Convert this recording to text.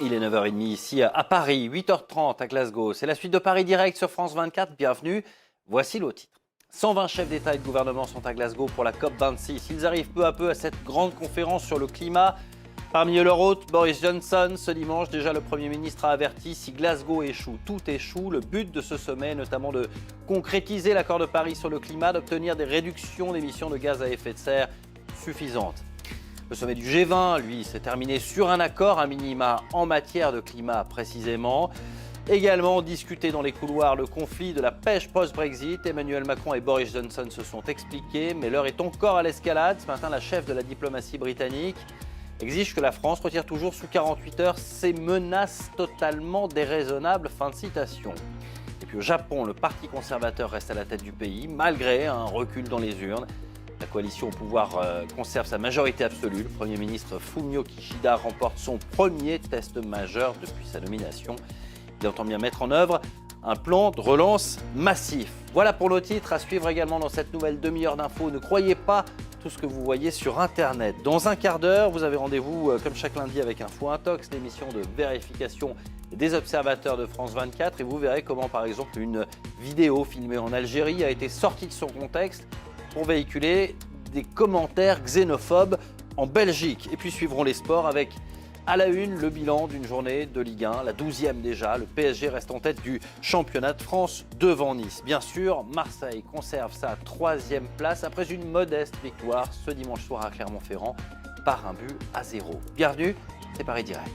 Il est 9h30 ici à Paris, 8h30 à Glasgow. C'est la suite de Paris Direct sur France 24. Bienvenue. Voici le titre. 120 chefs d'État et de gouvernement sont à Glasgow pour la COP26. Ils arrivent peu à peu à cette grande conférence sur le climat. Parmi eux, leur hôte, Boris Johnson. Ce dimanche, déjà, le Premier ministre a averti, si Glasgow échoue, tout échoue. Le but de ce sommet, notamment de concrétiser l'accord de Paris sur le climat, d'obtenir des réductions d'émissions de gaz à effet de serre suffisantes. Le sommet du G20, lui, s'est terminé sur un accord, un minima en matière de climat précisément. Également discuté dans les couloirs le conflit de la pêche post-Brexit. Emmanuel Macron et Boris Johnson se sont expliqués, mais l'heure est encore à l'escalade. Ce matin, la chef de la diplomatie britannique exige que la France retire toujours sous 48 heures ses menaces totalement déraisonnables. Fin de citation. Et puis au Japon, le parti conservateur reste à la tête du pays, malgré un recul dans les urnes. La coalition au pouvoir conserve sa majorité absolue. Le Premier ministre Fumio Kishida remporte son premier test majeur depuis sa nomination. Il entend bien mettre en œuvre un plan de relance massif. Voilà pour nos titres, à suivre également dans cette nouvelle demi-heure d'infos. Ne croyez pas tout ce que vous voyez sur Internet. Dans un quart d'heure, vous avez rendez-vous comme chaque lundi avec Info Intox, l'émission de vérification des observateurs de France 24. Et vous verrez comment, par exemple, une vidéo filmée en Algérie a été sortie de son contexte pour véhiculer des commentaires xénophobes en Belgique. Et puis suivront les sports avec à la une le bilan d'une journée de Ligue 1, la 12e déjà. Le PSG reste en tête du championnat de France devant Nice. Bien sûr, Marseille conserve sa 3e place après une modeste victoire ce dimanche soir à Clermont-Ferrand par 1-0. Bienvenue, c'est Paris Direct.